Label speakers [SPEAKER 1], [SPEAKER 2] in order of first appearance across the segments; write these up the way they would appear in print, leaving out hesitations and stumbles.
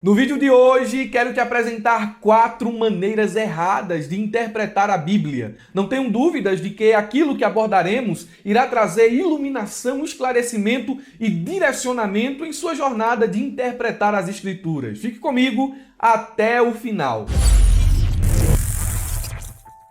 [SPEAKER 1] No vídeo de hoje, quero te apresentar 4 maneiras erradas de interpretar a Bíblia. Não tenho dúvidas de que aquilo que abordaremos irá trazer iluminação, esclarecimento e direcionamento em sua jornada de interpretar as Escrituras. Fique comigo até o final.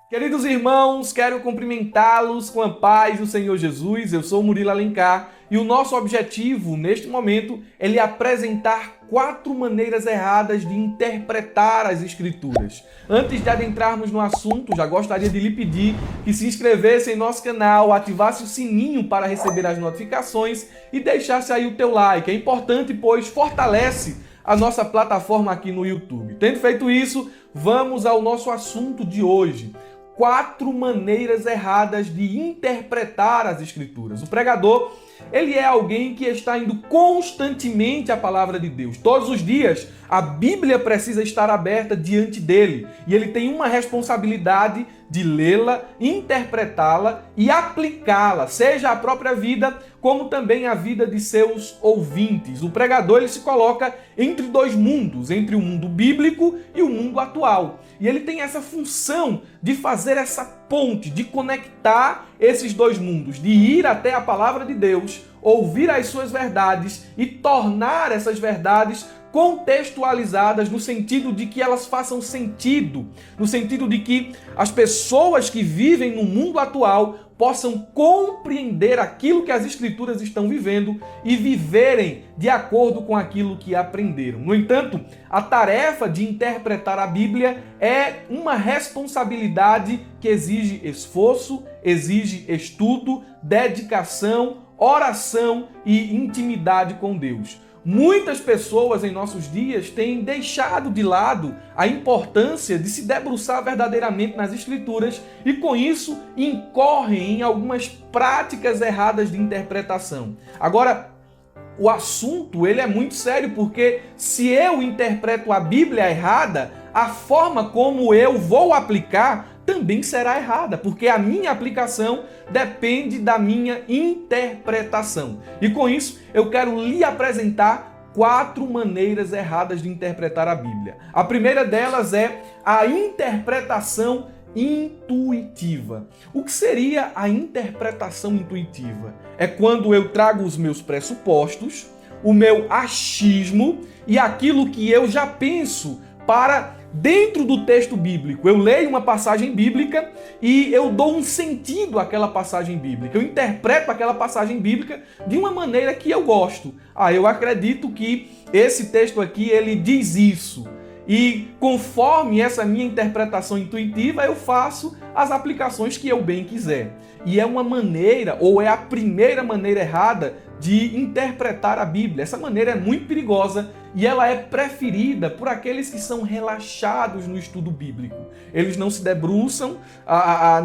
[SPEAKER 1] Queridos irmãos, quero cumprimentá-los com a paz do Senhor Jesus. Eu sou Murilo Alencar e o nosso objetivo neste momento é lhe apresentar 4 maneiras erradas de interpretar as Escrituras. Antes de adentrarmos no assunto, já gostaria de lhe pedir que se inscrevesse em nosso canal, ativasse o sininho para receber as notificações e deixasse aí o teu like. É importante, pois fortalece a nossa plataforma aqui no YouTube. Tendo feito isso, vamos ao nosso assunto de hoje. 4 maneiras erradas de interpretar as Escrituras. O pregador, ele é alguém que está indo constantemente à palavra de Deus. Todos os dias, a Bíblia precisa estar aberta diante dele. E ele tem uma responsabilidade de lê-la, interpretá-la e aplicá-la, seja a própria vida, como também a vida de seus ouvintes. O pregador, ele se coloca entre 2 mundos, entre o mundo bíblico e o mundo atual. E ele tem essa função de fazer essa ponte, de conectar esses 2 mundos, de ir até a palavra de Deus, ouvir as suas verdades e tornar essas verdades contextualizadas no sentido de que elas façam sentido, no sentido de que as pessoas que vivem no mundo atual possam compreender aquilo que as Escrituras estão vivendo e viverem de acordo com aquilo que aprenderam. No entanto, a tarefa de interpretar a Bíblia é uma responsabilidade que exige esforço, exige estudo, dedicação, oração e intimidade com Deus. Muitas pessoas em nossos dias têm deixado de lado a importância de se debruçar verdadeiramente nas Escrituras e, com isso, incorrem em algumas práticas erradas de interpretação. Agora, o assunto ele é muito sério porque se eu interpreto a Bíblia errada, a forma como eu vou aplicar também será errada, porque a minha aplicação depende da minha interpretação. E com isso, eu quero lhe apresentar 4 maneiras erradas de interpretar a Bíblia. A primeira delas é a interpretação intuitiva. O que seria a interpretação intuitiva? É quando eu trago os meus pressupostos, o meu achismo e aquilo que eu já penso para dentro do texto bíblico. Eu leio uma passagem bíblica e eu dou um sentido àquela passagem bíblica. Eu interpreto aquela passagem bíblica de uma maneira que eu gosto. Eu acredito que esse texto aqui, ele diz isso. E conforme essa minha interpretação intuitiva, eu faço as aplicações que eu bem quiser. E é uma maneira, ou é a primeira maneira errada de interpretar a Bíblia. Essa maneira é muito perigosa e ela é preferida por aqueles que são relaxados no estudo bíblico. Eles não se debruçam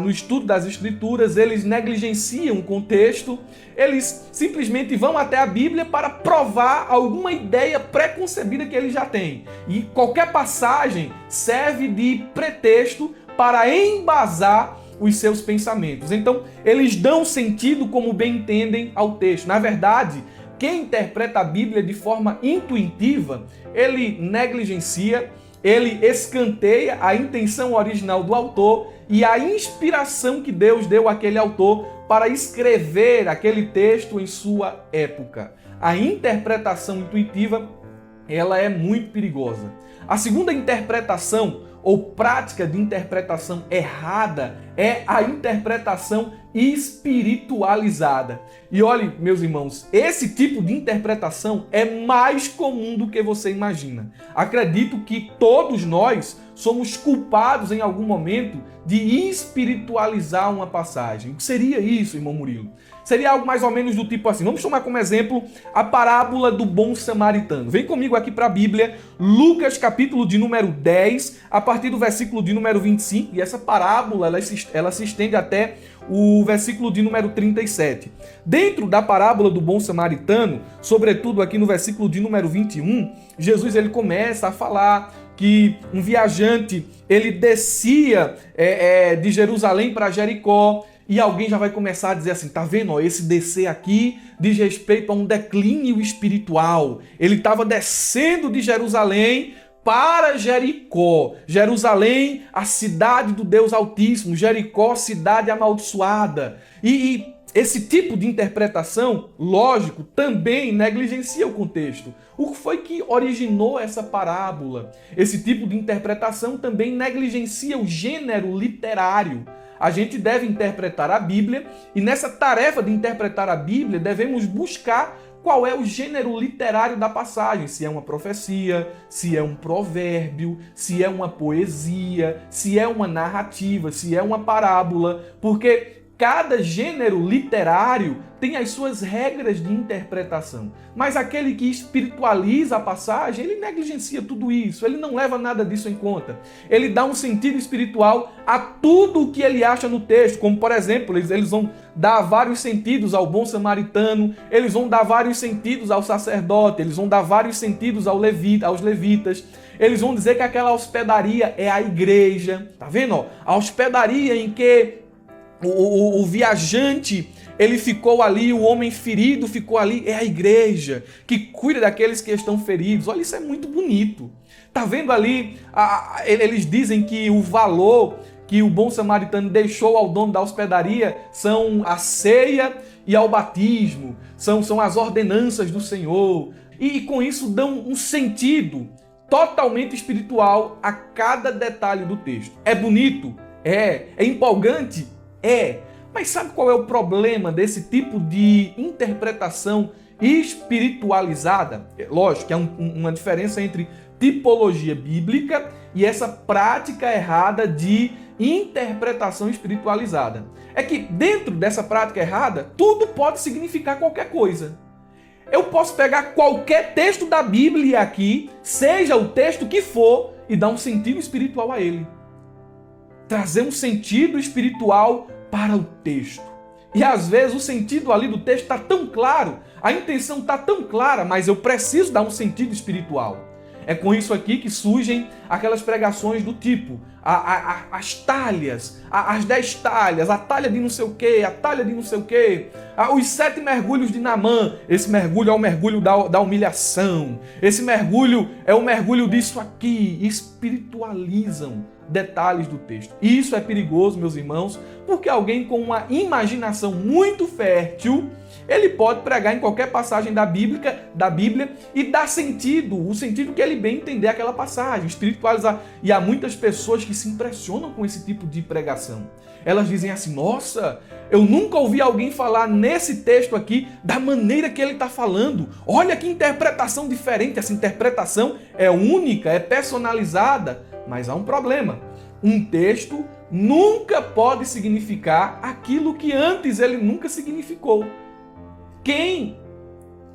[SPEAKER 1] no estudo das Escrituras, eles negligenciam o contexto, eles simplesmente vão até a Bíblia para provar alguma ideia preconcebida que eles já têm. E qualquer passagem serve de pretexto para embasar os seus pensamentos. Então, eles dão sentido como bem entendem ao texto. Na verdade, quem interpreta a Bíblia de forma intuitiva, ele negligencia, ele escanteia a intenção original do autor e a inspiração que Deus deu àquele autor para escrever aquele texto em sua época. A interpretação intuitiva, ela é muito perigosa. A segunda interpretação ou prática de interpretação errada é a interpretação espiritualizada. E olhe, meus irmãos, esse tipo de interpretação é mais comum do que você imagina. Acredito que todos nós somos culpados em algum momento de espiritualizar uma passagem. O que seria isso, irmão Murilo? Seria algo mais ou menos do tipo assim. Vamos tomar como exemplo a parábola do bom samaritano. Vem comigo aqui para a Bíblia, Lucas capítulo de número 10, a partir do versículo de número 25. E essa parábola ela se estende até o versículo de número 37. Dentro da parábola do bom samaritano, sobretudo aqui no versículo de número 21, Jesus ele começa a falar que um viajante ele descia de Jerusalém para Jericó e alguém já vai começar a dizer assim, tá vendo? Ó, esse descer aqui diz respeito a um declínio espiritual. Ele estava descendo de Jerusalém para Jericó. Jerusalém, a cidade do Deus Altíssimo. Jericó, cidade amaldiçoada. E esse tipo de interpretação, lógico, também negligencia o contexto. O que foi que originou essa parábola? Esse tipo de interpretação também negligencia o gênero literário. A gente deve interpretar a Bíblia e nessa tarefa de interpretar a Bíblia devemos buscar qual é o gênero literário da passagem, se é uma profecia, se é um provérbio, se é uma poesia, se é uma narrativa, se é uma parábola, porque cada gênero literário tem as suas regras de interpretação. Mas aquele que espiritualiza a passagem, ele negligencia tudo isso, ele não leva nada disso em conta. Ele dá um sentido espiritual a tudo o que ele acha no texto, como por exemplo, eles vão dar vários sentidos ao bom samaritano, eles vão dar vários sentidos ao sacerdote, eles vão dar vários sentidos aos levitas, eles vão dizer que aquela hospedaria é a igreja, tá vendo? Ó? A hospedaria em que o viajante, ele ficou ali, o homem ferido ficou ali, é a igreja que cuida daqueles que estão feridos. Olha, isso é muito bonito. Tá vendo ali, eles dizem que o valor que o bom samaritano deixou ao dono da hospedaria são a ceia e ao batismo, são as ordenanças do Senhor. E com isso dão um sentido totalmente espiritual a cada detalhe do texto. É bonito? É empolgante? É, mas sabe qual é o problema desse tipo de interpretação espiritualizada? Lógico que há uma diferença entre tipologia bíblica e essa prática errada de interpretação espiritualizada. É que dentro dessa prática errada, tudo pode significar qualquer coisa. Eu posso pegar qualquer texto da Bíblia aqui, seja o texto que for, e dar um sentido espiritual a ele. Trazer um sentido espiritual para o texto. E às vezes o sentido ali do texto está tão claro, a intenção está tão clara, mas eu preciso dar um sentido espiritual. É com isso aqui que surgem aquelas pregações do tipo, as talhas, as 10 talhas, a talha de não sei o quê, a talha de não sei o quê, os 7 mergulhos de Naamã. Esse mergulho é o mergulho da humilhação, esse mergulho é o mergulho disso aqui. Espiritualizam detalhes do texto. E isso é perigoso, meus irmãos, porque alguém com uma imaginação muito fértil, ele pode pregar em qualquer passagem da Bíblia e dar sentido, o sentido que ele bem entender aquela passagem, espiritualizar. E há muitas pessoas que se impressionam com esse tipo de pregação. Elas dizem assim, nossa, eu nunca ouvi alguém falar nesse texto aqui da maneira que ele está falando. Olha que interpretação diferente, essa interpretação é única, é personalizada. Mas há um problema. Um texto nunca pode significar aquilo que antes ele nunca significou. Quem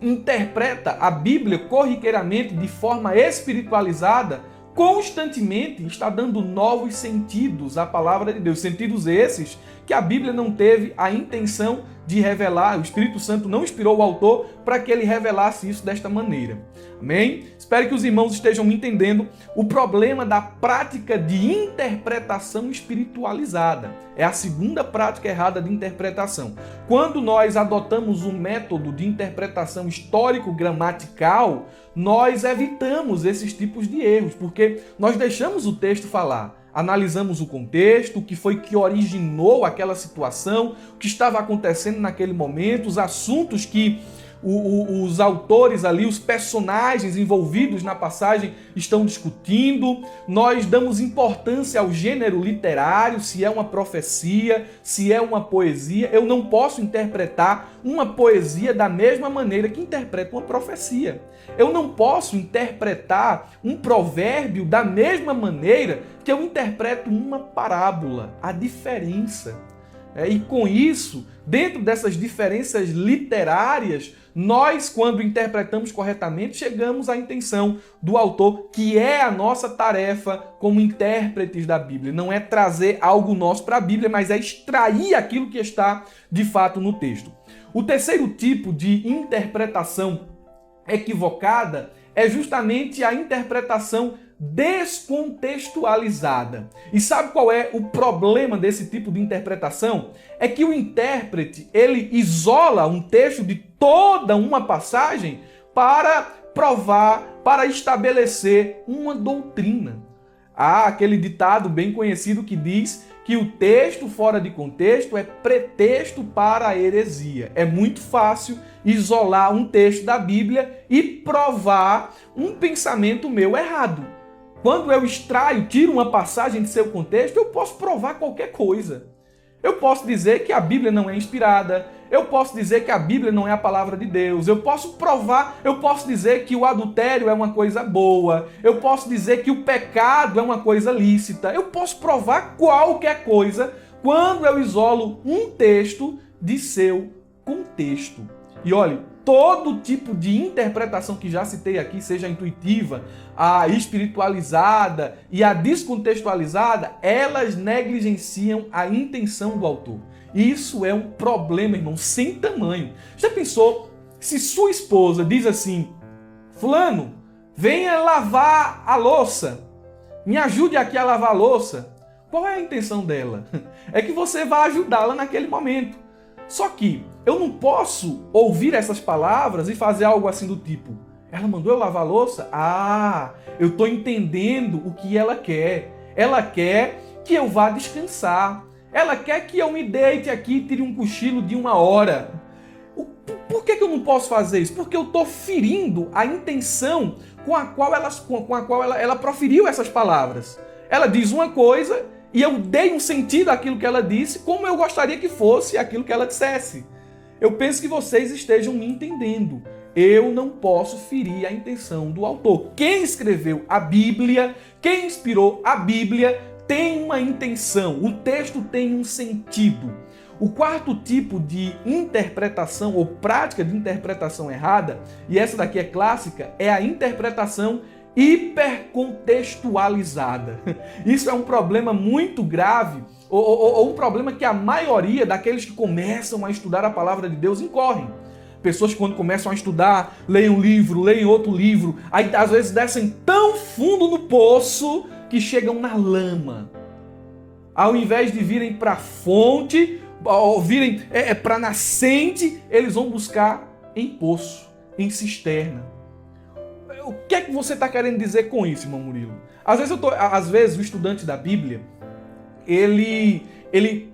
[SPEAKER 1] interpreta a Bíblia corriqueiramente de forma espiritualizada, constantemente está dando novos sentidos à palavra de Deus. Sentidos esses que a Bíblia não teve a intenção de revelar. O Espírito Santo não inspirou o autor para que ele revelasse isso desta maneira. Amém? Espero que os irmãos estejam me entendendo o problema da prática de interpretação espiritualizada. É a segunda prática errada de interpretação. Quando nós adotamos um método de interpretação histórico-gramatical, nós evitamos esses tipos de erros, porque nós deixamos o texto falar. Analisamos o contexto, o que foi que originou aquela situação, o que estava acontecendo naquele momento, os assuntos que os autores ali, os personagens envolvidos na passagem estão discutindo. Nós damos importância ao gênero literário, se é uma profecia, se é uma poesia. Eu não posso interpretar uma poesia da mesma maneira que interpreto uma profecia. Eu não posso interpretar um provérbio da mesma maneira que eu interpreto uma parábola. A diferença. E com isso, dentro dessas diferenças literárias, nós, quando interpretamos corretamente, chegamos à intenção do autor, que é a nossa tarefa como intérpretes da Bíblia. Não é trazer algo nosso para a Bíblia, mas é extrair aquilo que está de fato no texto. O terceiro tipo de interpretação equivocada é justamente a interpretação descontextualizada. E sabe qual é o problema desse tipo de interpretação? É que o intérprete, ele isola um texto de toda uma passagem para provar, para estabelecer uma doutrina. Há aquele ditado bem conhecido que diz que o texto fora de contexto é pretexto para a heresia. É muito fácil isolar um texto da Bíblia e provar um pensamento meu errado. Quando eu extraio, tiro uma passagem de seu contexto, eu posso provar qualquer coisa. Eu posso dizer que a Bíblia não é inspirada, eu posso dizer que a Bíblia não é a palavra de Deus, eu posso provar, eu posso dizer que o adultério é uma coisa boa, eu posso dizer que o pecado é uma coisa lícita, eu posso provar qualquer coisa quando eu isolo um texto de seu contexto. E olhe, todo tipo de interpretação que já citei aqui, seja a intuitiva, a espiritualizada e a descontextualizada, elas negligenciam a intenção do autor. Isso é um problema, irmão, sem tamanho. Já pensou se sua esposa diz assim: fulano, venha lavar a louça, me ajude aqui a lavar a louça? Qual é a intenção dela? É que você vai ajudá-la naquele momento. Só que eu não posso ouvir essas palavras e fazer algo assim do tipo: ela mandou eu lavar a louça? Ah, eu estou entendendo o que ela quer. Ela quer que eu vá descansar. Ela quer que eu me deite aqui e tire um cochilo de 1 hora. Por que eu não posso fazer isso? Porque eu estou ferindo a intenção com a qual ela proferiu essas palavras. Ela diz uma coisa e eu dei um sentido àquilo que ela disse, como eu gostaria que fosse aquilo que ela dissesse. Eu penso que vocês estejam me entendendo. Eu não posso ferir a intenção do autor. Quem escreveu a Bíblia, quem inspirou a Bíblia, tem uma intenção. O texto tem um sentido. O quarto tipo de interpretação ou prática de interpretação errada, e essa daqui é clássica, é a interpretação hipercontextualizada. Isso é um problema muito grave, ou um problema que a maioria daqueles que começam a estudar a palavra de Deus incorrem. Pessoas que quando começam a estudar, leem um livro, leem outro livro, aí às vezes descem tão fundo no poço que chegam na lama. Ao invés de virem para a fonte, ou virem para a nascente, eles vão buscar em poço, em cisterna. O que é que você está querendo dizer com isso, irmão Murilo? Às vezes o estudante da Bíblia, ele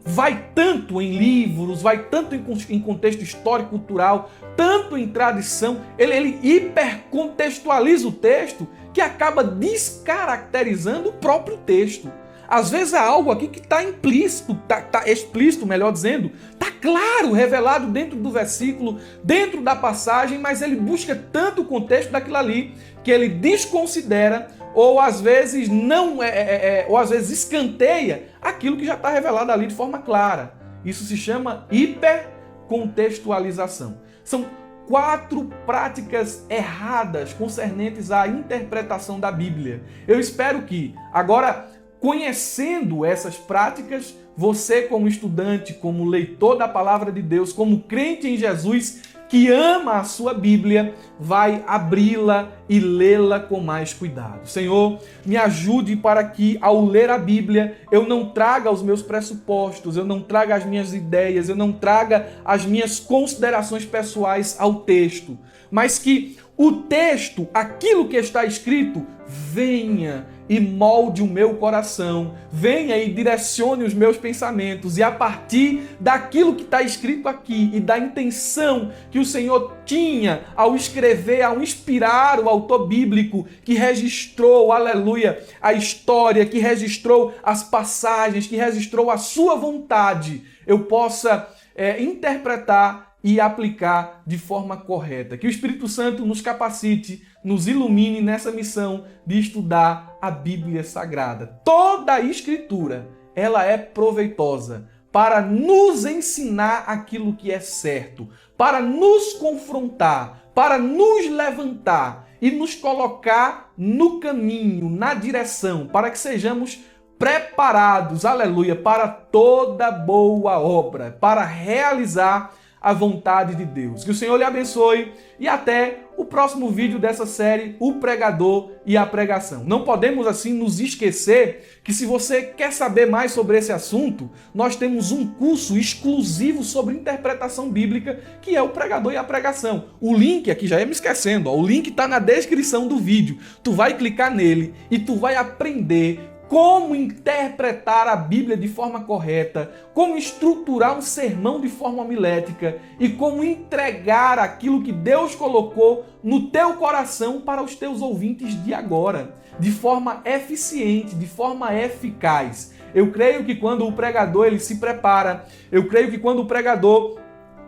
[SPEAKER 1] vai tanto em livros, vai tanto em contexto histórico, cultural, tanto em tradição, ele hipercontextualiza o texto que acaba descaracterizando o próprio texto. Às vezes há algo aqui que está implícito, está explícito, melhor dizendo, está claro, revelado dentro do versículo, dentro da passagem, mas ele busca tanto o contexto daquilo ali que ele desconsidera ou às vezes ou às vezes escanteia aquilo que já está revelado ali de forma clara. Isso se chama hipercontextualização. São 4 práticas erradas concernentes à interpretação da Bíblia. Eu espero que agora, conhecendo essas práticas, você como estudante, como leitor da palavra de Deus, como crente em Jesus, que ama a sua Bíblia, vai abri-la e lê-la com mais cuidado. Senhor, me ajude para que ao ler a Bíblia eu não traga os meus pressupostos, eu não traga as minhas ideias, eu não traga as minhas considerações pessoais ao texto, mas que o texto, aquilo que está escrito, venha e molde o meu coração, venha e direcione os meus pensamentos, e a partir daquilo que está escrito aqui e da intenção que o Senhor tinha ao escrever, ao inspirar o autor bíblico que registrou, aleluia, a história, que registrou as passagens, que registrou a sua vontade, eu possa interpretar e aplicar de forma correta. Que o Espírito Santo nos capacite, nos ilumine nessa missão de estudar a Bíblia Sagrada. Toda a Escritura, ela é proveitosa para nos ensinar aquilo que é certo, para nos confrontar, para nos levantar e nos colocar no caminho, na direção, para que sejamos preparados, aleluia, para toda boa obra, para realizar a vontade de Deus. Que o Senhor lhe abençoe e até o próximo vídeo dessa série, O Pregador e a Pregação. Não podemos assim nos esquecer que se você quer saber mais sobre esse assunto, nós temos um curso exclusivo sobre interpretação bíblica, que é O Pregador e a Pregação. O link aqui, já ia me esquecendo, o link está na descrição do vídeo. Tu vai clicar nele e tu vai aprender como interpretar a Bíblia de forma correta, como estruturar um sermão de forma homilética e como entregar aquilo que Deus colocou no teu coração para os teus ouvintes de agora, de forma eficiente, de forma eficaz. Eu creio que quando o pregador ele se prepara, eu creio que quando o pregador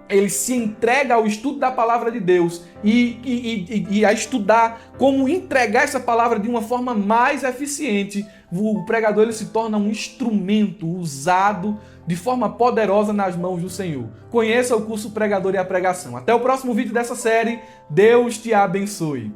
[SPEAKER 1] ele se entrega ao estudo da palavra de Deus e a estudar como entregar essa palavra de uma forma mais eficiente, o pregador ele se torna um instrumento usado de forma poderosa nas mãos do Senhor. Conheça o curso Pregador e a Pregação. Até o próximo vídeo dessa série. Deus te abençoe.